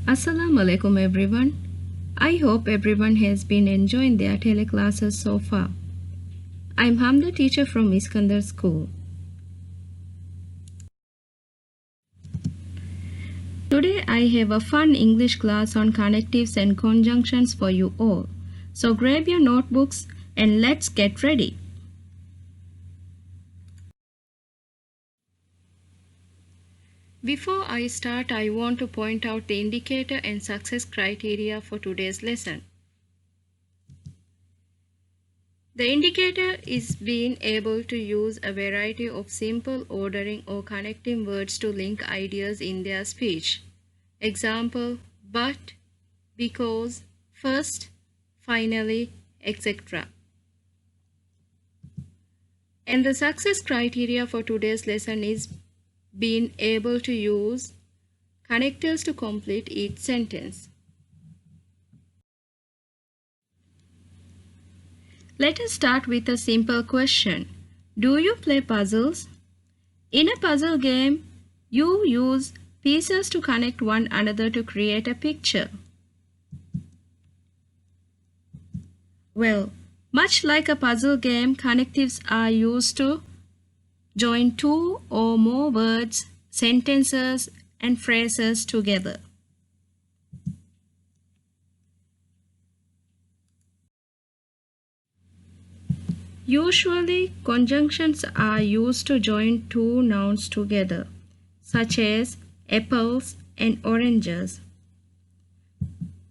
Assalamu alaikum everyone. I hope everyone has been enjoying their teleclasses so far. I'm Hamda, teacher from Iskandar School. Today I have a fun English class on connectives and conjunctions for you all. So grab your notebooks and let's get ready. Before I start, I want to point out the indicator and success criteria for today's lesson. The indicator is being able to use a variety of simple ordering or connecting words to link ideas in their speech. Example, but, because, first, finally, etc. And the success criteria for today's lesson is being able to use connectors to complete each sentence. Let us start with a simple question. Do you play puzzles? In a puzzle game, you use pieces to connect one another to create a picture. Well, much like a puzzle game, connectives are used to join two or more words, sentences, and phrases together. Usually, conjunctions are used to join two nouns together, such as apples and oranges,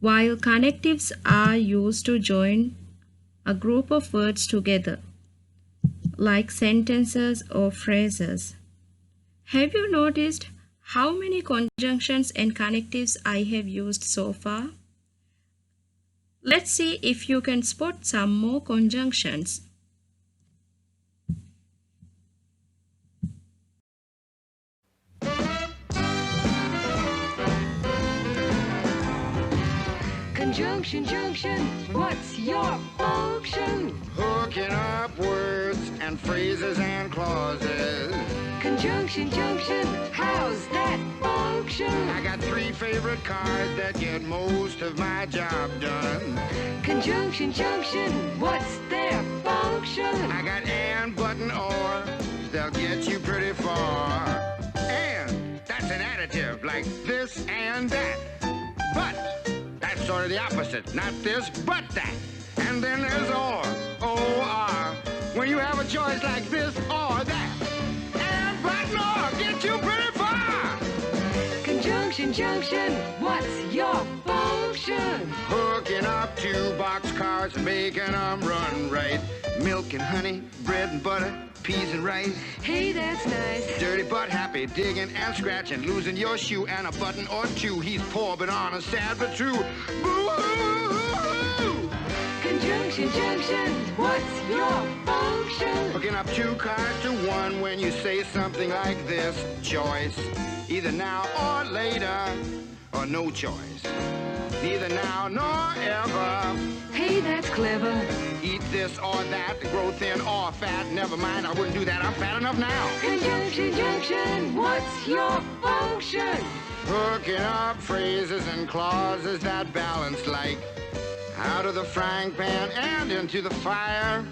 while connectives are used to join a group of words together, like sentences or phrases. Have you noticed how many conjunctions and connectives I have used so far? Let's see if you can spot some more conjunctions. Conjunction, junction, what's your function? Hooking up words and phrases and clauses. Conjunction, junction, how's that function? I got three favorite cars that get most of my job done. Conjunction, junction, what's their function? I got and, but, and or, they'll get you pretty far. And, that's an additive, like this and that. But, that's sort of the opposite. Not this, but that. And then there's or, O-R. When you have a choice like this or that. And, but, and or, get you pretty far. Conjunction, junction, what's your function? Hooking up two boxcars and making them run right. Milk and honey, bread and butter, peas and rice. Hey, that's nice. Dirty but happy, digging and scratching, losing your shoe and a button or two. He's poor but honest, sad but true. Boo-hoo! Conjunction, junction, what's your function? Hooking up two cars to one when you say something like this. Choice, either now or later, or no choice. Neither now nor ever. Hey, that's clever. Eat this or that, grow thin or fat. Never mind, I wouldn't do that, I'm fat enough now. Conjunction, junction, what's your function? Hooking up phrases and clauses that balance like out of the frying pan and into the fire.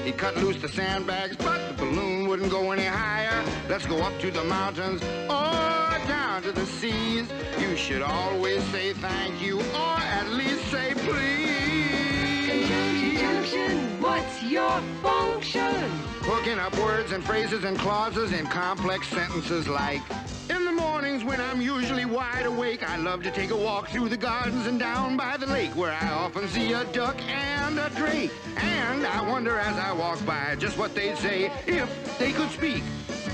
He cut loose the sandbags, but the balloon wouldn't go any higher. Let's go up to the mountains or down to the seas. You should always say thank you or at least say please. Conjunction, junction, what's your function? Hooking up words and phrases and clauses in complex sentences like, in the mornings when I'm usually wide awake, I love to take a walk through the gardens and down by the lake where I often see a duck and a drake. And I wonder as I walk by just what they'd say if they could speak.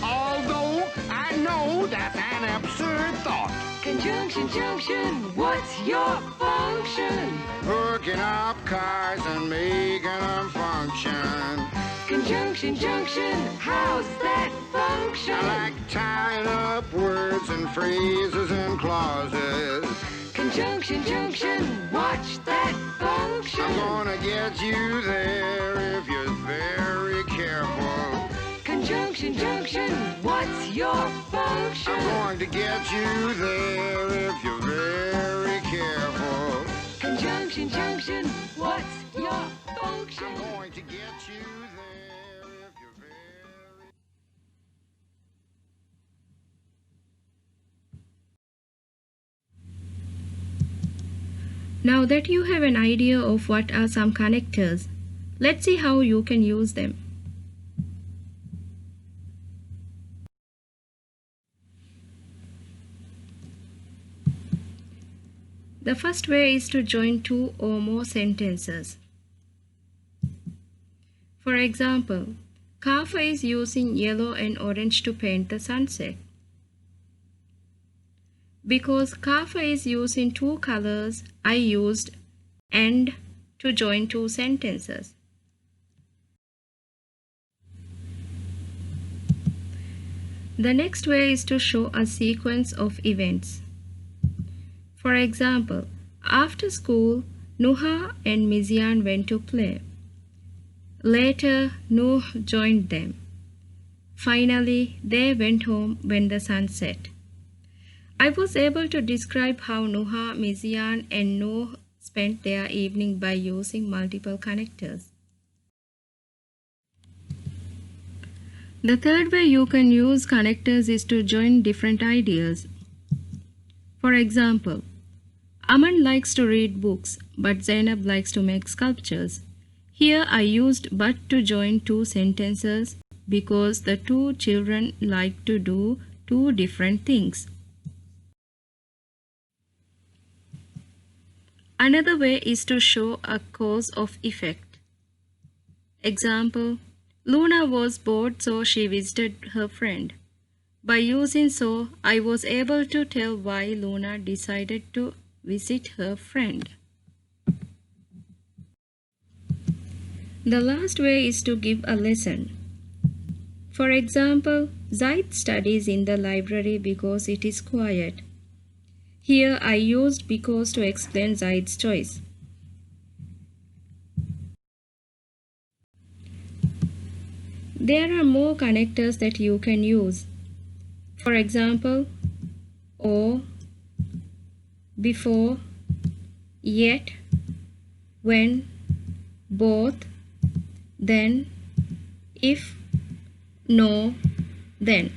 Although I know that's an absurd thought. Conjunction, junction, what's your function? Hooking up cars and making them function. Conjunction, junction, how's that function? I like tying up words and phrases and clauses. Conjunction, junction, watch that function. I'm gonna get you there if you're very careful. Conjunction, junction, what's your function? I'm going to get you there if you're very careful. Conjunction, junction, what's your function? I'm going to get you there if you're very... Now that you have an idea of what are some connectors, let's see how you can use them. The first way is to join two or more sentences. For example, Kafa is using yellow and orange to paint the sunset. Because Kafa is using two colors, I used and to join two sentences. The next way is to show a sequence of events. For example, after school, Nuha and Mizian went to play. Later, Nuh joined them. Finally, they went home when the sun set. I was able to describe how Nuha, Mizian, and Nuh spent their evening by using multiple connectors. The third way you can use connectors is to join different ideas. For example, Aman likes to read books, but Zainab likes to make sculptures. Here I used but to join two sentences because the two children like to do two different things. Another way is to show a cause of effect. Example, Luna was bored, so she visited her friend. By using so, I was able to tell why Luna decided to visit her friend. The last way is to give a lesson. For example, Zaid studies in the library because it is quiet. Here I used because to explain Zaid's choice. There are more connectors that you can use. For example, or, before, yet, when, both, then, if, no, then.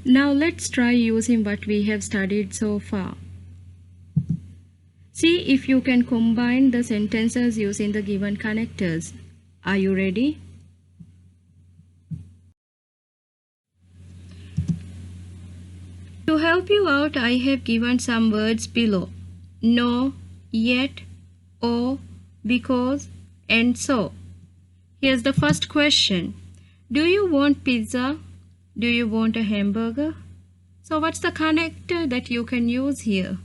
Now let's try using what we have studied so far. See if you can combine the sentences using the given connectors. Are you ready? To help you out, I have given some words below. No, yet, or, because, and so. Here's the first question. Do you want pizza? Do you want a hamburger? So what's the connector that you can use here?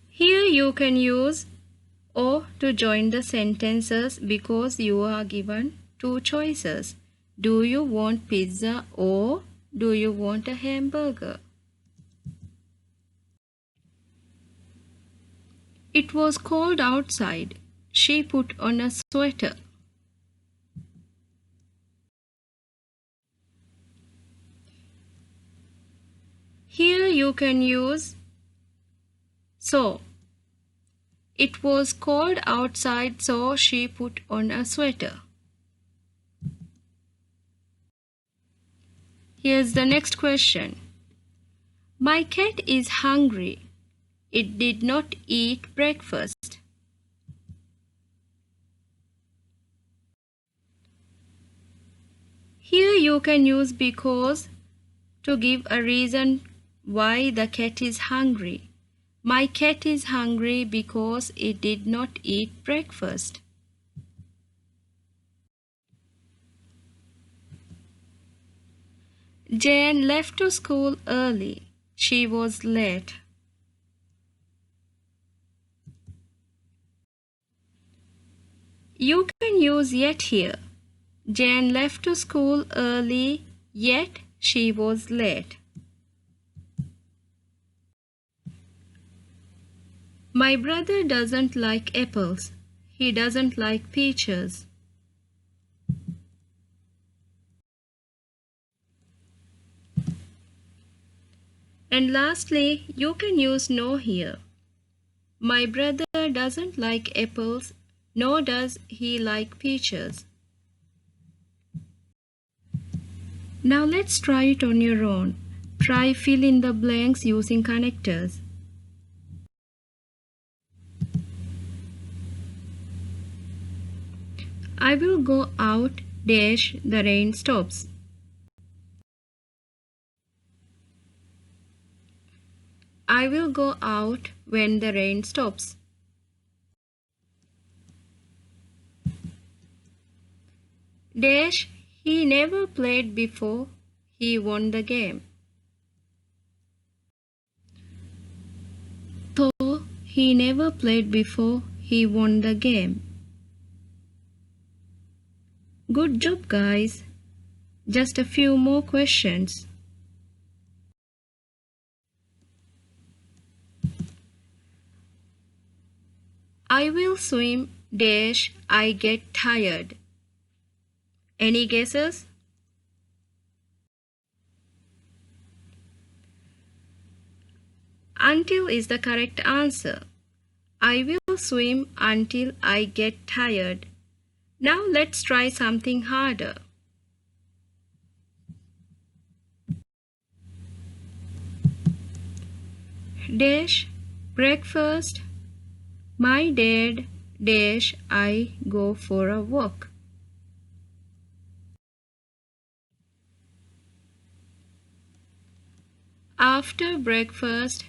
Here you can use or to join the sentences because you are given two choices. Do you want pizza or do you want a hamburger? It was cold outside. She put on a sweater. Here you can use so. It was cold outside, so she put on a sweater. Here's the next question. My cat is hungry. It did not eat breakfast. Here you can use because to give a reason why the cat is hungry. My cat is hungry because it did not eat breakfast. Jane left to school early. She was late. You can use yet here. Jane left to school early, yet she was late. My brother doesn't like apples. He doesn't like peaches. And lastly, you can use no here. My brother doesn't like apples, nor does he like peaches. Now let's try it on your own. Try fill in the blanks using connectors. I will go out dash the rain stops. I will go out when the rain stops. Dash, he never played before. He won the game. Though he never played before, he won the game. Good job, guys. Just a few more questions. I will swim dash I get tired. Any guesses? Until is the correct answer. I will swim until I get tired. Now let's try something harder. Dash breakfast. My dad dash I go for a walk. After breakfast,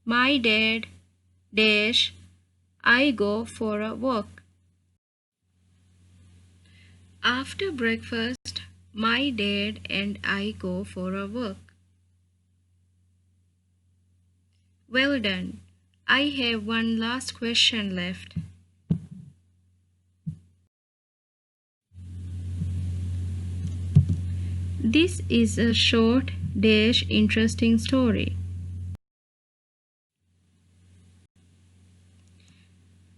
my dad dash I go for a walk. After breakfast, my dad and I go for a walk. Well done. I have one last question left. This is a short dash interesting story.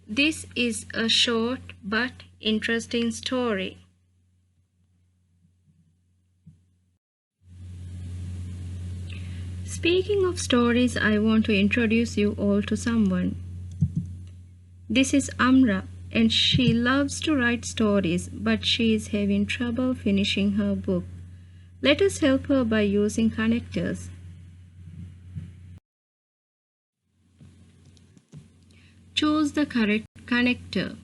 This is a short but interesting story. Speaking of stories, I want to introduce you all to someone. This is Amra, and she loves to write stories, but she is having trouble finishing her book. Let us help her by using connectors. Choose the correct connector.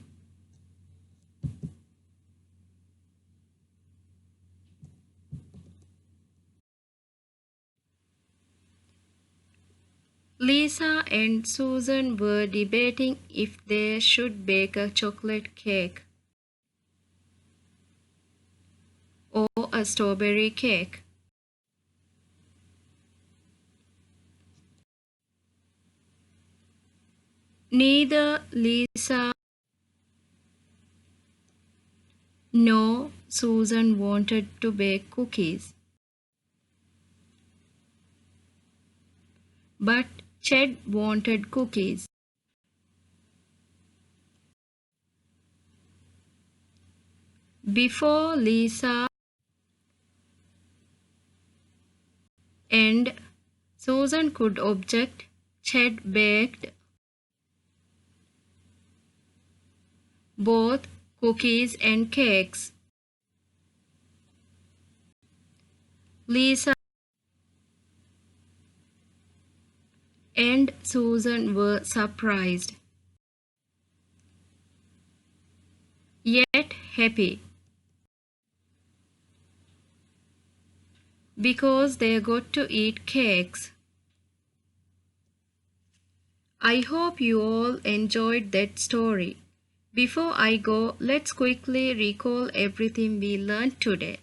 Lisa and Susan were debating if they should bake a chocolate cake or a strawberry cake. Neither Lisa nor Susan wanted to bake cookies. But Ched wanted cookies. Before Lisa and Susan could object, Ched baked both cookies and cakes. Lisa and Susan were surprised, yet happy, because they got to eat cakes. I hope you all enjoyed that story. Before I go, let's quickly recall everything we learned today.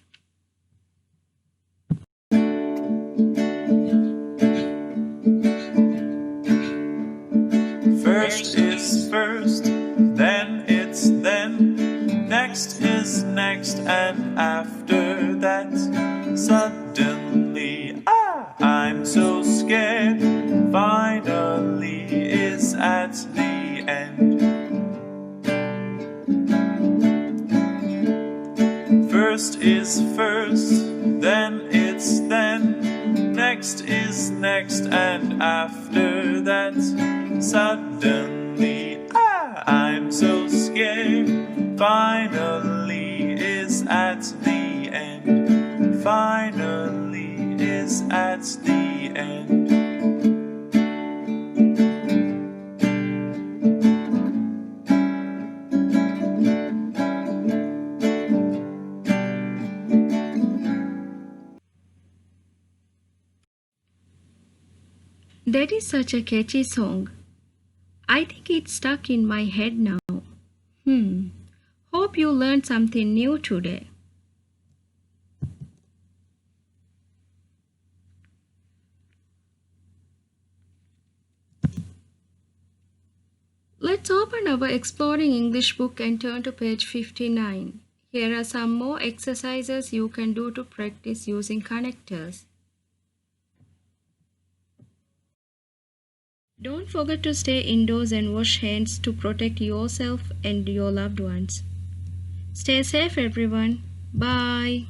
First is first, then it's then, next is next, and after that, suddenly, I'm so scared, finally is at end. First is first, then it's then, next is next, and after that, suddenly, I'm so scared. Finally is at the end, finally is at the end. That is such a catchy song. I think it's stuck in my head now. Hope you learned something new today. Let's open our Exploring English book and turn to page 59. Here are some more exercises you can do to practice using connectors. Don't forget to stay indoors and wash hands to protect yourself and your loved ones. Stay safe, everyone. Bye.